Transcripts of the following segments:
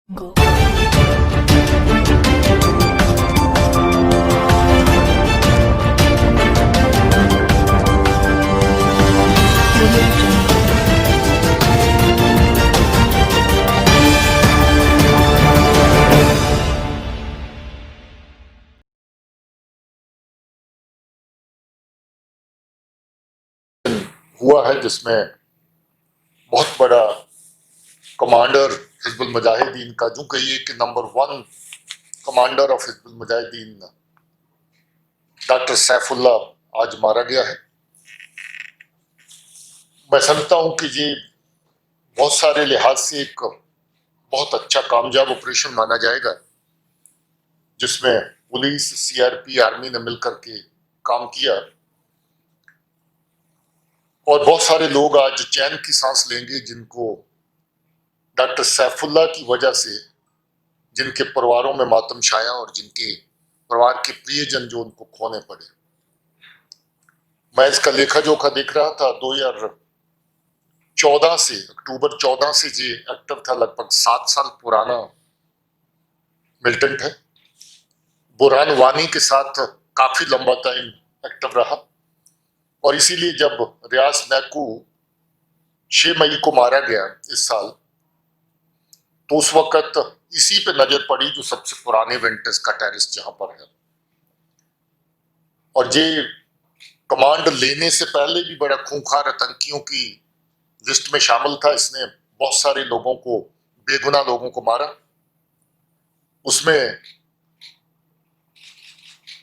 Go. Audio Jungle. हुआ है जिसमें बहुत बड़ा कमांडर हिजबुल मुजाहिदीन का, जो कहिए कि number 1 commander of Hizbul Mujahideen doctor Saifullah आज मारा गया है। मैं समझता हूं कि ये बहुत सारे लिहाज से एक बहुत अच्छा कामयाब ऑपरेशन माना जाएगा, जिसमें पुलिस, सीआरपी, आर्मी ने मिलकर के काम किया और बहुत सारे लोग आज चैन की सांस लेंगे, जिनको डॉक्टर सैफुल्लाह की वजह से जिनके परिवारों में मातम छाया और जिनके परिवार के प्रियजन जो उनको खोने पड़े। मैं इसका लेखा जोखा देख रहा था। 2014 से, अक्टूबर 14 से ये एक्टिव था, लगभग 7 साल पुराना मिलिटेंट है। बुरहान वानी के साथ काफी लंबा टाइम एक्टिव रहा और इसीलिए जब रियाज नैकू 6 मई को मारा गया इस साल, तो उस वक्त इसी पे नजर पड़ी जो सबसे पुराने विंटेज का टेररिस्ट जहां पर है। और ये कमांड लेने से पहले भी बड़ा खूंखार आतंकियों की लिस्ट में शामिल था। इसने बहुत सारे लोगों को, बेगुनाह लोगों को मारा। उसमें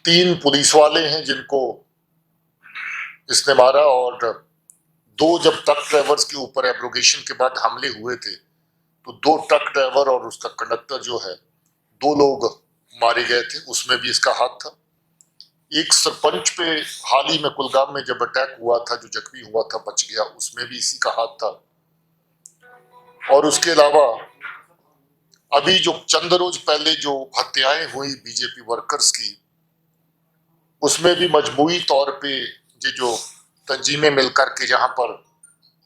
3 पुलिस वाले हैं जिनको इसने मारा, और 2 जब ट्रक ड्राइवर्स के ऊपर एब्रोगेशन के बाद हमले हुए थे, तो 2 ट्रक ड्राइवर और उसका कंडक्टर जो है, 2 लोग मारे गए थे, उसमें भी इसका हाथ था। एक सरपंच पे हाल ही में कुलगाम में जब अटैक हुआ था, जो जख्मी हुआ था, बच गया, उसमें भी इसी का हाथ था। और उसके अलावा अभी जो चंद रोज पहले जो हत्याएं हुई बीजेपी वर्कर्स की, उसमें भी मजमूई तौर पे ये जो तंजीमें मिलकर के जहां पर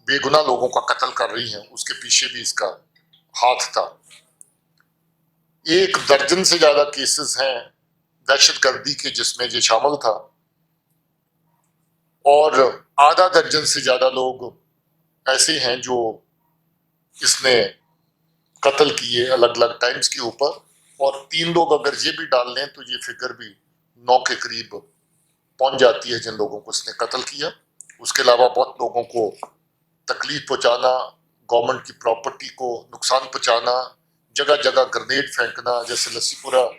बेगुनाह लोगों का कत्ल कर रही हैं, उसके पीछे भी इसका हाथ था। 1 दर्जन से ज्यादा केसेस हैं दहशतगर्दी के जिसमें ये शामिल था, और आधा दर्जन से ज्यादा लोग ऐसे हैं जो इसने कत्ल किए अलग अलग टाइम्स के ऊपर। और 3 लोग अगर ये भी डाल लें तो ये फिगर भी 9 के करीब पहुंच जाती है जिन लोगों को इसने कत्ल किया। उसके अलावा बहुत लोगों को तकलीफ पहुंचाना, गवर्नमेंट की प्रॉपर्टी को नुकसान पहुंचाना, जगह जगह ग्रेनेड फेंकना, जैसे लस्सीपुरा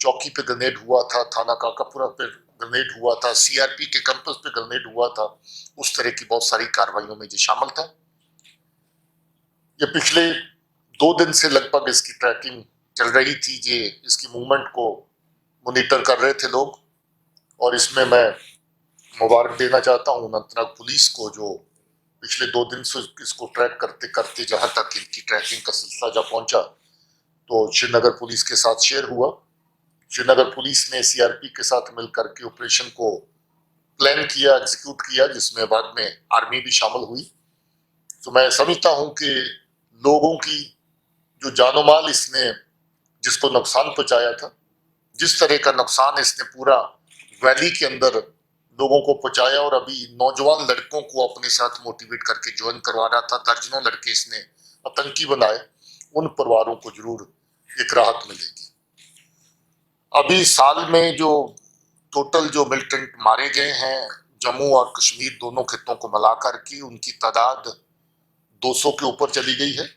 चौकी पे ग्रेनेड हुआ था, थाना काकापुरा पे ग्रेनेड हुआ था, सीआरपी के कैंपस पे ग्रेनेड हुआ था। उस तरह की बहुत सारी कार्रवाइयों में ये शामिल था। ये पिछले 2 दिन से लगभग इसकी ट्रैकिंग चल रही थी। ये इसकी मूवमेंट को मॉनिटर कर रहे थे लोग, और इसमें मैं मुबारक देना चाहता हूँ अनंतनाग पुलिस को, जो पिछले 2 दिन से इसको ट्रैक करते करते जहां तक इनकी ट्रैकिंग का सिलसिला जब पहुंचा, तो श्रीनगर पुलिस के साथ शेयर हुआ। श्रीनगर पुलिस ने सीआरपी के साथ मिलकर के ऑपरेशन को प्लान किया, एग्जीक्यूट किया, जिसमें बाद में आर्मी भी शामिल हुई। तो मैं समझता हूं कि लोगों की जो जानो माल इसने जिसको नुकसान पहुंचाया था, जिस तरह का नुकसान इसने पूरा वैली के अंदर लोगों को पहुंचाया, और अभी नौजवान लड़कों को अपने साथ मोटिवेट करके ज्वाइन करवा रहा था, दर्जनों लड़के इसने आतंकी बनाए, उन परिवारों को जरूर एक राहत मिलेगी। अभी साल में जो टोटल जो मिलिटेंट मारे गए हैं जम्मू और कश्मीर दोनों खित्तों को मिलाकर की, उनकी तादाद 200 के ऊपर चली गई है।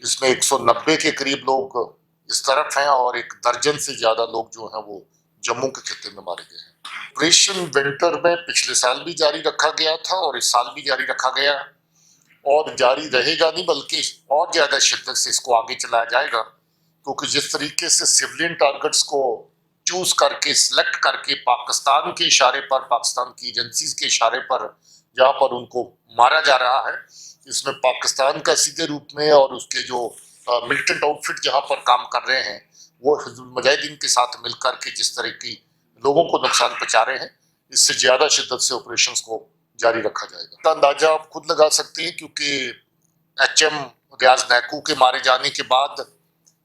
इसमें 190 के करीब लोग इस तरफ हैं और 1 दर्जन से ज्यादा लोग जो हैं वो जम्मू के खित्ते में मारे गए हैं। ऑपरेशन विंटर में पिछले साल भी जारी रखा गया था और इस साल भी जारी रखा गया, और जारी रहेगा नहीं बल्कि और ज्यादा शिद्दत से इसको आगे चलाया जाएगा, क्योंकि जिस तरीके से सिविलियन टारगेट्स को चूज करके, सिलेक्ट करके, पाकिस्तान के इशारे पर, पाकिस्तान की एजेंसीज के इशारे पर जहां पर उनको मारा जा रहा है, इसमें पाकिस्तान का सीधे रूप में और उसके जो मिलिटेंट आउटफिट जहां पर काम कर रहे हैं, वो हिजबुल मुजाहिदीन के साथ मिलकर के जिस तरह की लोगों को नुकसान पहुंचा रहे हैं, इससे ज्यादा शिद्दत से ऑपरेशंस को जारी रखा जाएगा। तो अंदाजा आप खुद लगा सकते हैं, क्योंकि एचएम रियाज नैकू के मारे जाने के बाद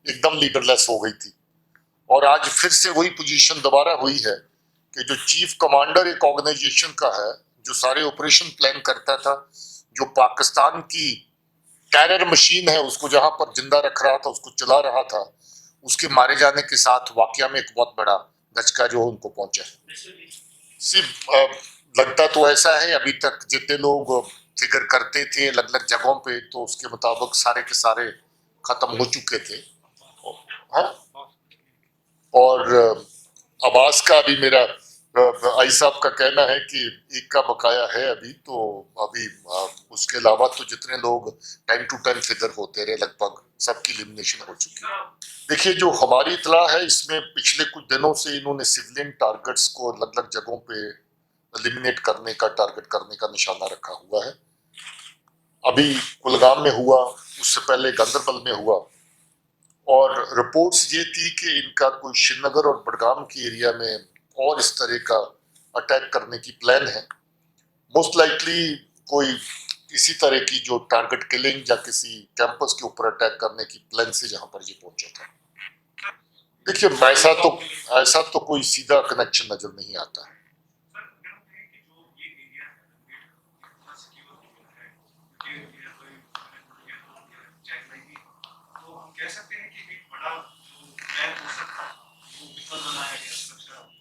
एकदम लीडरलेस हो गई थी। और आज फिर से वही पोजीशन दोबारा हुई है कि जो चीफ कमांडर एक ऑर्गेनाइजेशन का है, जो सारे ऑपरेशन प्लान करता था, जो पाकिस्तान की टेरर मशीन है उसको जहां पर जिंदा रख रहा था, उसको चला रहा था, उसके मारे जाने के साथ वाकया में एक बहुत बड़ा धचका जो उनको पहुंचा है। सिर्फ लगता तो ऐसा है, अभी तक जितने लोग फिगर करते थे अलग अलग जगहों पे, तो उसके मुताबिक सारे के सारे खत्म हो चुके थे। हाँ, और अब्बास का भी मेरा आई साहब का कहना है कि एक का बकाया है अभी, तो अभी उसके अलावा तो जितने लोग टाइम टू टाइम फिगर होते रहे लगभग सबकी एलिमिनेशन हो चुकी है। देखिए, जो हमारी इतला है इसमें पिछले कुछ दिनों से इन्होंने सिविलियन टारगेट्स को अलग अलग जगहों पे एलिमिनेट करने का, टारगेट करने का निशाना रखा हुआ है। अभी कुलगाम में हुआ, उससे पहले गांदरबल में हुआ, और रिपोर्ट्स ये थी कि इनका कोई श्रीनगर और बडगाम की एरिया में और इस तरह का अटैक करने की प्लान है। मोस्ट लाइकली कोई इसी तरह की जो टारगेट किलिंग या किसी कैंपस के ऊपर अटैक करने की प्लान से जहां पर ये पहुंचा था। देखिए, ऐसा तो कोई सीधा कनेक्शन नजर नहीं आता है।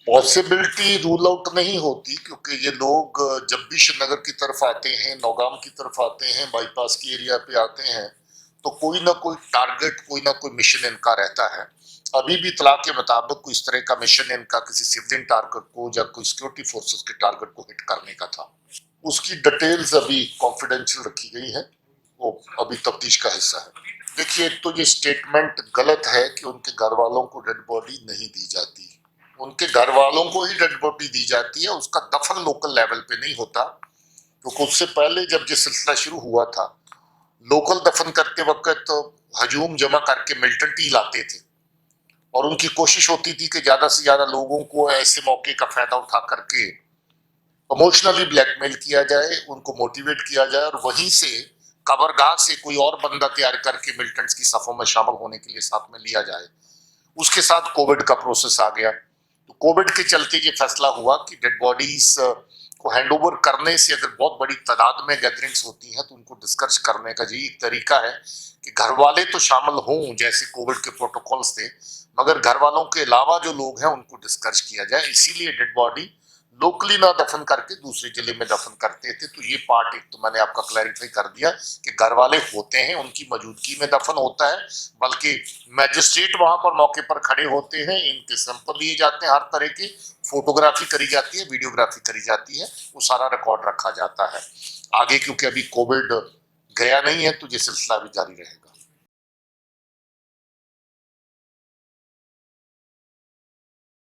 पॉसिबिलिटी रूल आउट नहीं होती, क्योंकि ये लोग जब भी श्रीनगर की तरफ आते हैं, नौगाम की तरफ आते हैं, बाईपास की एरिया पे आते हैं, तो कोई ना कोई टारगेट, कोई ना कोई मिशन इनका रहता है। अभी भी इतला के मुताबिक कोई इस तरह का मिशन इनका किसी सिविलियन टारगेट को या कोई सिक्योरिटी फोर्सेस के टारगेट को हिट करने का था। उसकी डिटेल्स अभी कॉन्फिडेंशियल रखी गई है, वो अभी तफ्तीश का हिस्सा है। देखिए, एक तो ये स्टेटमेंट गलत है कि उनके घर वालों को डेड बॉडी नहीं दी जाती। उनके घर वालों को ही डेड बॉडी दी जाती है, उसका दफन लोकल लेवल पे नहीं होता। क्योंकि उससे पहले जब ये सिलसिला शुरू हुआ था, लोकल दफन करते वक्त तो हजूम जमा करके मिल्टन टी लाते थे, और उनकी कोशिश होती थी कि ज्यादा से ज्यादा लोगों को ऐसे मौके का फायदा उठा करके इमोशनली ब्लैकमेल किया जाए, उनको मोटिवेट किया जाए, और वहीं से कबरगाह से कोई और बंदा तैयार करके मिलिटेंट्स की सफों में शामिल होने के लिए साथ में लिया जाए। उसके साथ कोविड का प्रोसेस आ गया, तो कोविड के चलते ये फैसला हुआ कि डेड बॉडीज को हैंडओवर करने से अगर बहुत बड़ी तादाद में गैदरिंग्स होती हैं तो उनको डिस्कस करने का यही एक तरीका है कि घर वाले तो शामिल हों जैसे कोविड के प्रोटोकॉल्स थे, मगर घर वालों के अलावा जो लोग हैं उनको डिस्कस किया जाए। इसीलिए डेड बॉडी लोकली ना दफन करके दूसरे जिले में दफन करते थे। तो ये पार्ट एक तो मैंने आपका क्लैरिफाई कर दिया कि घर वाले होते हैं, उनकी मौजूदगी में दफन होता है, बल्कि मैजिस्ट्रेट वहां पर मौके पर खड़े होते हैं, इनके सैंपल लिए जाते हैं, हर तरह की फोटोग्राफी करी जाती है, वीडियोग्राफी करी जाती है, वो सारा रिकॉर्ड रखा जाता है। आगे क्योंकि अभी कोविड गया नहीं है तो ये सिलसिला भी जारी रहेगा।